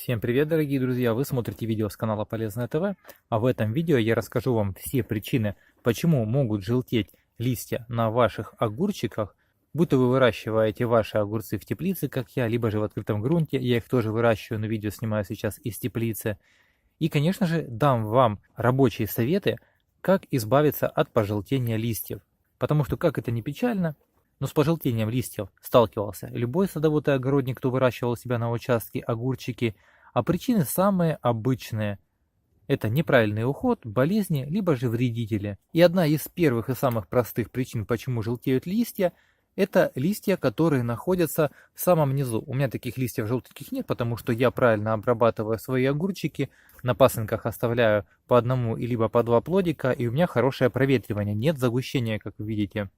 Всем привет, дорогие друзья! Вы смотрите видео с канала Полезное ТВ, а в этом видео я расскажу вам все причины, почему могут желтеть листья на ваших огурчиках, будто вы выращиваете ваши огурцы в теплице, как я, либо же в открытом грунте. Я их тоже выращиваю, но видео снимаю сейчас из теплицы. И, конечно же, дам вам рабочие советы, как избавиться от пожелтения листьев. Потому что, как это ни печально, но с пожелтением листьев сталкивался любой садовод и огородник, кто выращивал у себя на участке огурчики, а причины самые обычные. Это неправильный уход, болезни, либо же вредители. И одна из первых и самых простых причин, почему желтеют листья, это листья, которые находятся в самом низу. У меня таких листьев желтеньких нет, потому что я правильно обрабатываю свои огурчики, на пасынках оставляю по одному и либо по два плодика, и у меня хорошее проветривание, нет загущения, как вы видите.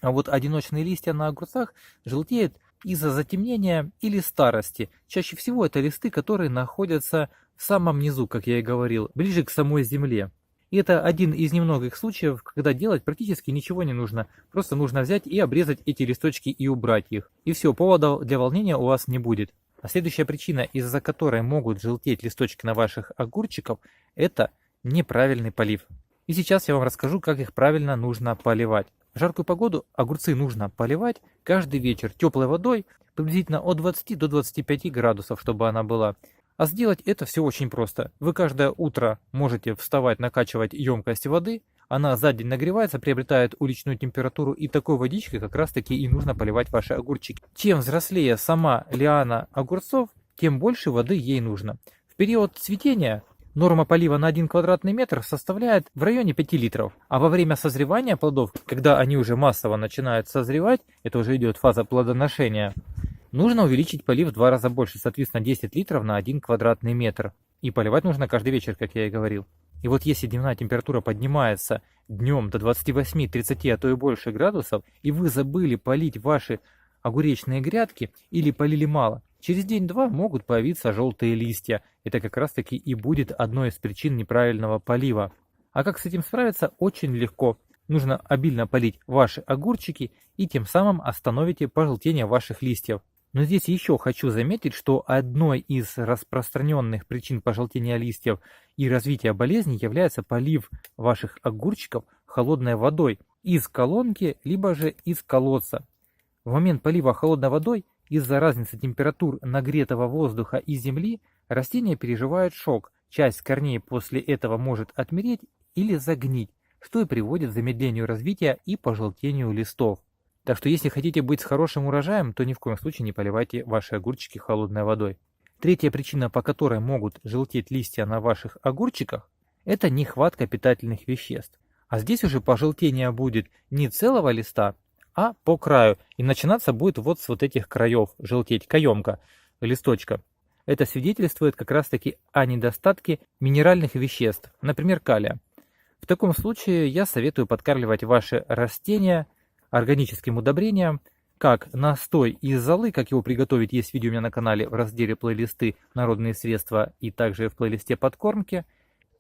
А вот одиночные листья на огурцах желтеют из-за затемнения или старости. Чаще всего это листы, которые находятся в самом низу, как я и говорил, ближе к самой земле. И это один из немногих случаев, когда делать практически ничего не нужно. Просто нужно взять и обрезать эти листочки и убрать их. И все, повода для волнения у вас не будет. А следующая причина, из-за которой могут желтеть листочки на ваших огурчиках, это неправильный полив. И сейчас я вам расскажу, как их правильно нужно поливать. В жаркую погоду огурцы нужно поливать каждый вечер теплой водой, приблизительно от 20 до 25 градусов, чтобы она была. А сделать это все очень просто. Вы каждое утро можете вставать, накачивать емкость воды, она за день нагревается, приобретает уличную температуру, и такой водичкой как раз таки и нужно поливать ваши огурчики. Чем взрослее сама лиана огурцов, тем больше воды ей нужно. В период цветения норма полива на 1 квадратный метр составляет в районе 5 литров. А во время созревания плодов, когда они уже массово начинают созревать, это уже идет фаза плодоношения, нужно увеличить полив в 2 раза больше, соответственно 10 литров на 1 квадратный метр. И поливать нужно каждый вечер, как я и говорил. И вот если дневная температура поднимается днем до 28-30, а то и больше градусов, и вы забыли полить ваши огуречные грядки или полили мало, через день-два могут появиться желтые листья. Это как раз таки и будет одной из причин неправильного полива. А как с этим справиться? Очень легко. Нужно обильно полить ваши огурчики и тем самым остановите пожелтение ваших листьев. Но здесь еще хочу заметить, что одной из распространенных причин пожелтения листьев и развития болезней является полив ваших огурчиков холодной водой из колонки, либо же из колодца. В момент полива холодной водой из-за разницы температур нагретого воздуха и земли растения переживают шок. Часть корней после этого может отмереть или загнить, что и приводит к замедлению развития и пожелтению листов. Так что если хотите быть с хорошим урожаем, то ни в коем случае не поливайте ваши огурчики холодной водой. Третья причина, по которой могут желтеть листья на ваших огурчиках, это нехватка питательных веществ. А здесь уже пожелтение будет не целого листа, а по краю. И начинаться будет вот с вот этих краев желтеть, каемка листочка. Это свидетельствует как раз таки о недостатке минеральных веществ, например, калия. В таком случае я советую подкармливать ваши растения органическим удобрением, как настой из золы, как его приготовить, есть видео у меня на канале в разделе плейлисты «Народные средства» и также в плейлисте «Подкормки».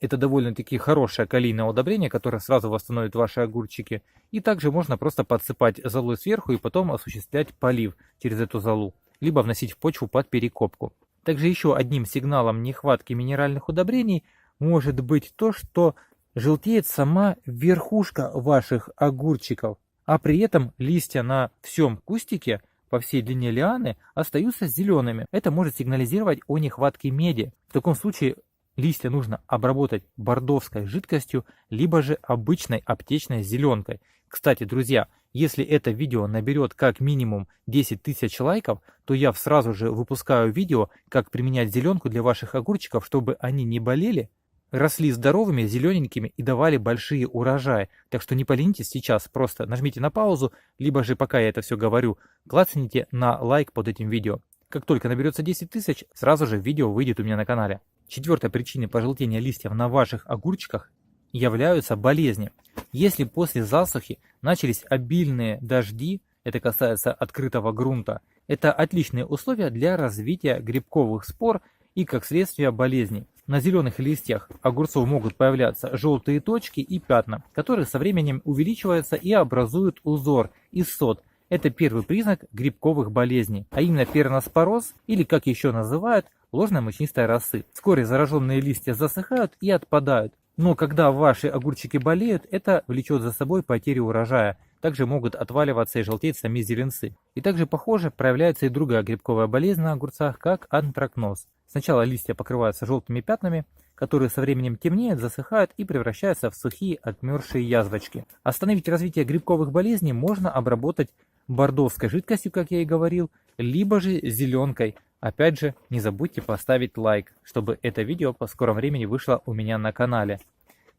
Это довольно-таки хорошее калийное удобрение, которое сразу восстановит ваши огурчики. И также можно просто подсыпать золой сверху и потом осуществлять полив через эту золу, либо вносить в почву под перекопку. Также еще одним сигналом нехватки минеральных удобрений может быть то, что желтеет сама верхушка ваших огурчиков, а при этом листья на всем кустике по всей длине лианы остаются зелеными. Это может сигнализировать о нехватке меди. В таком случае листья нужно обработать бордовской жидкостью, либо же обычной аптечной зеленкой. Кстати, друзья, если это видео наберет как минимум 10 тысяч лайков, то я сразу же выпускаю видео, как применять зеленку для ваших огурчиков, чтобы они не болели, росли здоровыми, зелененькими и давали большие урожаи. Так что не поленитесь сейчас, просто нажмите на паузу, либо же пока я это все говорю, клацните на лайк под этим видео. Как только наберется 10 тысяч, сразу же видео выйдет у меня на канале. Четвертой причиной пожелтения листьев на ваших огурчиках являются болезни. Если после засухи начались обильные дожди, это касается открытого грунта, это отличные условия для развития грибковых спор и как следствие болезней. На зеленых листьях огурцов могут появляться желтые точки и пятна, которые со временем увеличиваются и образуют узор из сот. Это первый признак грибковых болезней, а именно перноспороз, или как еще называют, ложной мучнистой росы. Вскоре зараженные листья засыхают и отпадают. Но когда ваши огурчики болеют, это влечет за собой потерю урожая. Также могут отваливаться и желтеть сами зеленцы. И также, похоже, проявляется и другая грибковая болезнь на огурцах, как антракноз. Сначала листья покрываются желтыми пятнами, которые со временем темнеют, засыхают и превращаются в сухие отмерзшие язвочки. Остановить развитие грибковых болезней можно обработать бордовской жидкостью, как я и говорил, либо же зеленкой. Опять же, не забудьте поставить лайк, чтобы это видео по скором времени вышло у меня на канале.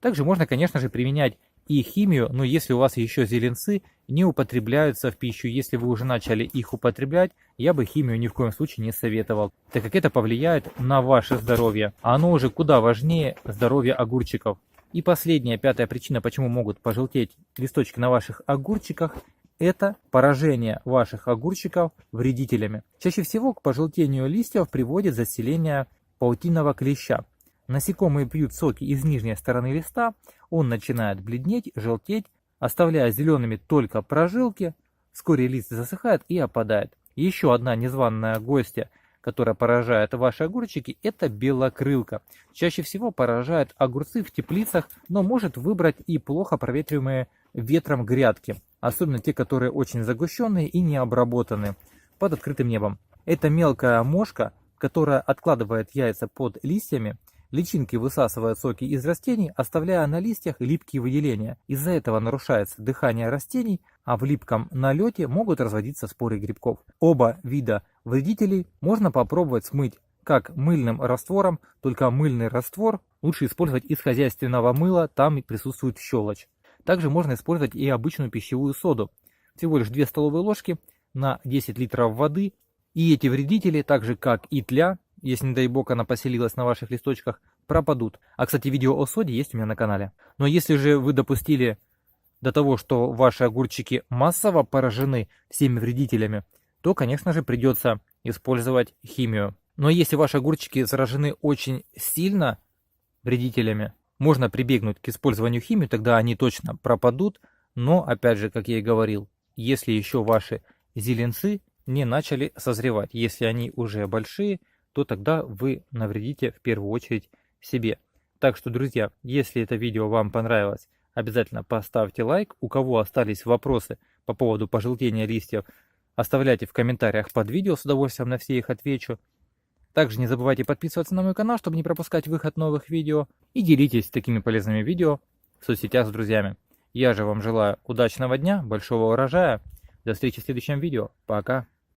Также можно, конечно же, применять и химию, но если у вас еще зеленцы не употребляются в пищу, если вы уже начали их употреблять, я бы химию ни в коем случае не советовал, так как это повлияет на ваше здоровье, а оно уже куда важнее здоровья огурчиков. И последняя, пятая причина, почему могут пожелтеть листочки на ваших огурчиках, это поражение ваших огурчиков вредителями. Чаще всего к пожелтению листьев приводит заселение паутинного клеща. Насекомые пьют соки из нижней стороны листа, он начинает бледнеть, желтеть, оставляя зелеными только прожилки, вскоре лист засыхает и опадает. Еще одна незваная гостья, которая поражает ваши огурчики, это белокрылка. Чаще всего поражает огурцы в теплицах, но может выбрать и плохо проветриваемые ветром грядки, особенно те, которые очень загущенные и не обработаны, под открытым небом. Это мелкая мошка, которая откладывает яйца под листьями, личинки высасывают соки из растений, оставляя на листьях липкие выделения. Из-за этого нарушается дыхание растений, а в липком налете могут разводиться споры грибков. Оба вида вредителей можно попробовать смыть как мыльным раствором, только мыльный раствор лучше использовать из хозяйственного мыла, там присутствует щелочь. Также можно использовать и обычную пищевую соду. Всего лишь 2 столовые ложки на 10 литров воды. И эти вредители, так же как и тля, если не дай бог она поселилась на ваших листочках, пропадут. А кстати, видео о соде есть у меня на канале. Но если же вы допустили до того, что ваши огурчики массово поражены всеми вредителями, то, конечно же, придется использовать химию. Но если ваши огурчики заражены очень сильно вредителями, можно прибегнуть к использованию химии, тогда они точно пропадут. Но, опять же, как я и говорил, если еще ваши зеленцы не начали созревать, если они уже большие, то тогда вы навредите в первую очередь себе. Так что, друзья, если это видео вам понравилось, обязательно поставьте лайк. У кого остались вопросы по поводу пожелтения листьев, оставляйте в комментариях под видео, с удовольствием на все их отвечу. Также не забывайте подписываться на мой канал, чтобы не пропускать выход новых видео. И делитесь такими полезными видео в соцсетях с друзьями. Я же вам желаю удачного дня, большого урожая. До встречи в следующем видео. Пока.